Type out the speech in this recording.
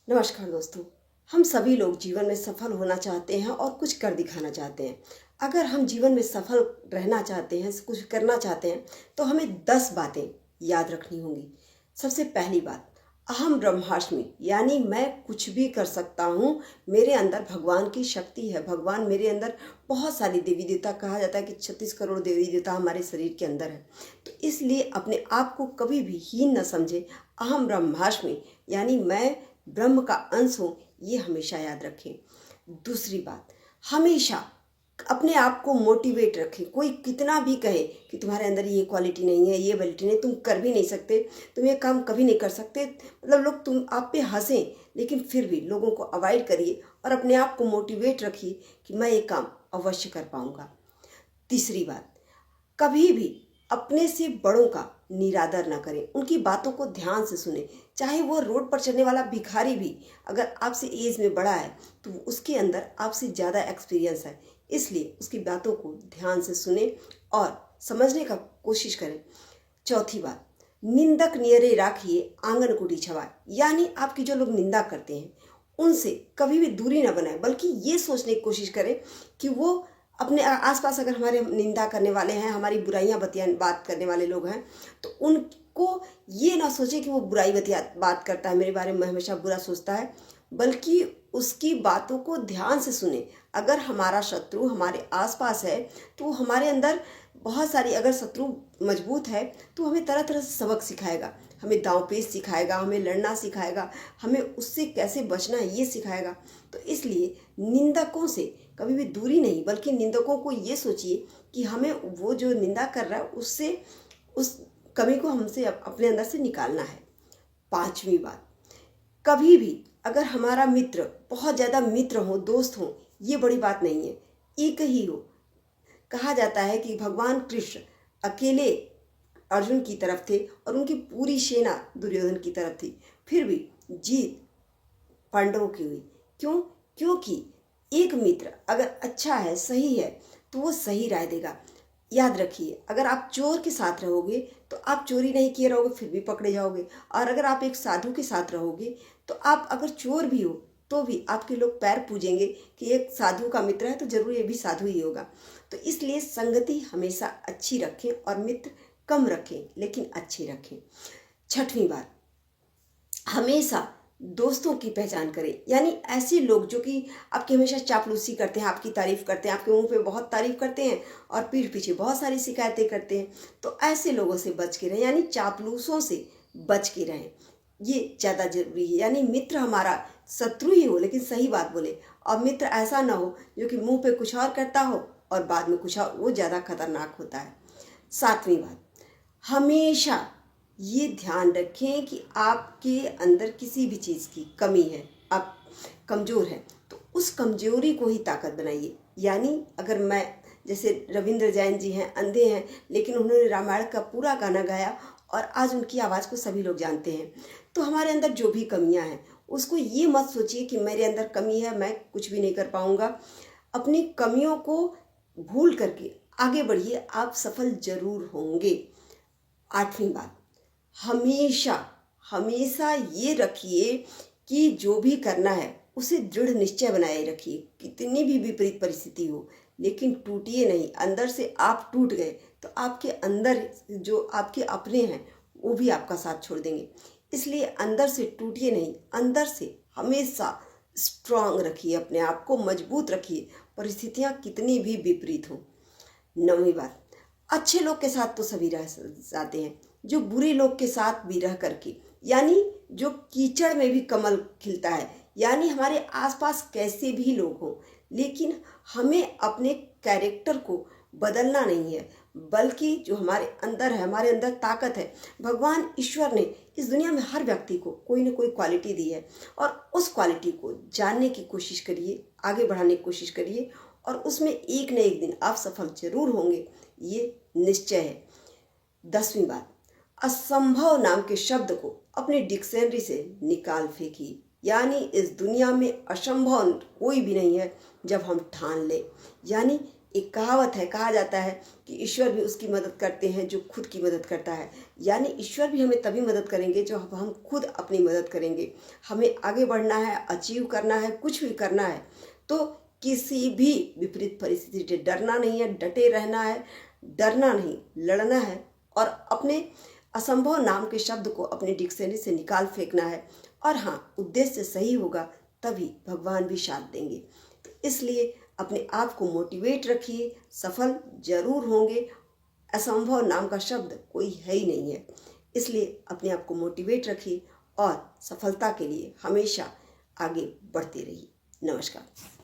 नमस्कार दोस्तों। हम सभी लोग जीवन में सफल होना चाहते हैं और कुछ कर दिखाना चाहते हैं। अगर हम जीवन में सफल रहना चाहते हैं, कुछ करना चाहते हैं, तो हमें 10 बातें याद रखनी होंगी। सबसे पहली बात, अहम ब्रह्मास्मि, यानी मैं कुछ भी कर सकता हूँ। मेरे अंदर भगवान की शक्ति है। भगवान मेरे अंदर बहुत सारी देवी देवता, कहा जाता है कि 36 करोड़ देवी देवता हमारे शरीर के अंदर है। तो इसलिए अपने आप को कभी भी हीन न समझे। अहम ब्रह्मास्मि, यानी मैं ब्रह्म का अंश हूँ, ये हमेशा याद रखें। दूसरी बात, हमेशा अपने आप को मोटिवेट रखें। कोई कितना भी कहे कि तुम्हारे अंदर ये क्वालिटी नहीं है, ये एबिलिटी नहीं, तुम कर भी नहीं सकते, तुम ये काम कभी नहीं कर सकते, मतलब लोग तुम आप पे हंसें, लेकिन फिर भी लोगों को अवॉइड करिए और अपने आप को मोटिवेट रखिए कि मैं ये काम अवश्य कर पाऊंगा। तीसरी बात, कभी भी अपने से बड़ों का निरादर ना करें। उनकी बातों को ध्यान से सुने। चाहे वो रोड पर चलने वाला भिखारी भी अगर आपसे एज में बड़ा है तो उसके अंदर आपसे ज़्यादा एक्सपीरियंस है, इसलिए उसकी बातों को ध्यान से सुने और समझने का कोशिश करें। चौथी बात, निंदक नियरे राखिए आंगन कुटी छवाए, यानी आपकी जो लोग निंदा करते हैं उनसे कभी भी दूरी ना बनाए, बल्कि ये सोचने की कोशिश करें कि वो अपने आसपास अगर हमारे निंदा करने वाले हैं, हमारी बुराइयां बात करने वाले लोग हैं, तो उनको ये ना सोचे कि वो बुराई बात करता है, मेरे बारे में हमेशा बुरा सोचता है, बल्कि उसकी बातों को ध्यान से सुने। अगर हमारा शत्रु हमारे आसपास है तो हमारे अंदर बहुत सारी, अगर शत्रु मजबूत है तो हमें तरह तरह से सबक सिखाएगा, हमें दांवपेच सिखाएगा, हमें लड़ना सिखाएगा, हमें उससे कैसे बचना है ये सिखाएगा। तो इसलिए निंदकों से कभी भी दूरी नहीं, बल्कि निंदकों को ये सोचिए कि हमें वो जो निंदा कर रहा है उससे, उस कमी को हमसे अपने अंदर से निकालना है। पांचवी बात, कभी भी अगर हमारा मित्र, बहुत ज़्यादा मित्र हो, दोस्त हो, ये बड़ी बात नहीं है, एक ही हो। कहा जाता है कि भगवान कृष्ण अकेले अर्जुन की तरफ थे और उनकी पूरी सेना दुर्योधन की तरफ थी, फिर भी जीत पांडवों की हुई। क्यों? क्योंकि एक मित्र अगर अच्छा है, सही है, तो वो सही राय देगा। याद रखिए, अगर आप चोर के साथ रहोगे तो आप चोरी नहीं किए रहोगे, फिर भी पकड़े जाओगे। और अगर आप एक साधु के साथ रहोगे तो आप अगर चोर भी हो तो भी आपके लोग पैर पूजेंगे कि एक साधु का मित्र है तो जरूर ये भी साधु ही होगा। तो इसलिए संगति हमेशा अच्छी रखें और मित्र कम रखें, लेकिन अच्छे रखें। छठवीं बात, हमेशा दोस्तों की पहचान करें, यानी ऐसे लोग जो कि आपकी हमेशा चापलूसी करते हैं, आपकी तारीफ करते हैं, आपके मुंह पे बहुत तारीफ करते हैं और पीठ पीछे बहुत सारी शिकायतें करते हैं। तो ऐसे लोगों से बच के रहें, यानी चापलूसों से बच के रहें, ये ज़्यादा जरूरी है। यानी मित्र हमारा शत्रु ही हो लेकिन सही बात बोले, और मित्र ऐसा ना हो जो कि मुंह पे कुछ और करता हो और बाद में कुछ और, वो ज़्यादा खतरनाक होता है। सातवीं बात, हमेशा ये ध्यान रखें कि आपके अंदर किसी भी चीज़ की कमी है, आप कमज़ोर हैं, तो उस कमजोरी को ही ताकत बनाइए। यानी अगर मैं, जैसे रविंद्र जैन जी हैं, अंधे हैं, लेकिन उन्होंने रामायण का पूरा गाना गाया और आज उनकी आवाज़ को सभी लोग जानते हैं। तो हमारे अंदर जो भी कमियां हैं उसको ये मत सोचिए कि मेरे अंदर कमी है, मैं कुछ भी नहीं कर पाऊंगा। अपनी कमियों को भूल करके आगे बढ़िए, आप सफल जरूर होंगे। आठवीं बात, हमेशा हमेशा ये रखिए कि जो भी करना है उसे दृढ़ निश्चय बनाए रखिए। कितनी भी विपरीत परिस्थिति हो, लेकिन टूटिए नहीं। अंदर से आप टूट गए तो आपके अंदर जो आपके अपने हैं वो भी आपका साथ छोड़ देंगे। इसलिए अंदर से टूटिए नहीं, अंदर से हमेशा स्ट्रांग रखिए, अपने आप को मजबूत रखिए, परिस्थितियाँ कितनी भी विपरीत हों। नौवीं बात, अच्छे लोग के साथ तो सभी रह जाते हैं, जो बुरे लोग के साथ भी रह करके, यानी जो कीचड़ में भी कमल खिलता है, यानी हमारे आसपास कैसे भी लोग हों, लेकिन हमें अपने कैरेक्टर को बदलना नहीं है, बल्कि जो हमारे अंदर है, हमारे अंदर ताकत है। भगवान ईश्वर ने इस दुनिया में हर व्यक्ति को कोई ना कोई क्वालिटी दी है और उस क्वालिटी को जानने की कोशिश करिए, आगे बढ़ाने की कोशिश करिए और उसमें एक न एक दिन आप सफल जरूर होंगे, ये निश्चय है। 10वीं बात, असंभव नाम के शब्द को अपनी डिक्शनरी से निकाल फेंकिए। यानी इस दुनिया में असंभव कोई भी नहीं है जब हम ठान लें। यानी एक कहावत है, कहा जाता है कि ईश्वर भी उसकी मदद करते हैं जो खुद की मदद करता है। यानी ईश्वर भी हमें तभी मदद करेंगे जो हम खुद अपनी मदद करेंगे। हमें आगे बढ़ना है, अचीव करना है, कुछ भी करना है तो किसी भी विपरीत परिस्थिति से डरना नहीं है, डटे रहना है, डरना नहीं, लड़ना है और अपने असंभव नाम के शब्द को अपने डिक्शनरी से निकाल फेंकना है। और हाँ, उद्देश्य सही होगा तभी भगवान भी साथ देंगे। तो इसलिए अपने आप को मोटिवेट रखिए, सफल जरूर होंगे। असंभव नाम का शब्द कोई है ही नहीं है। इसलिए अपने आप को मोटिवेट रखिए और सफलता के लिए हमेशा आगे बढ़ते रहिए। नमस्कार।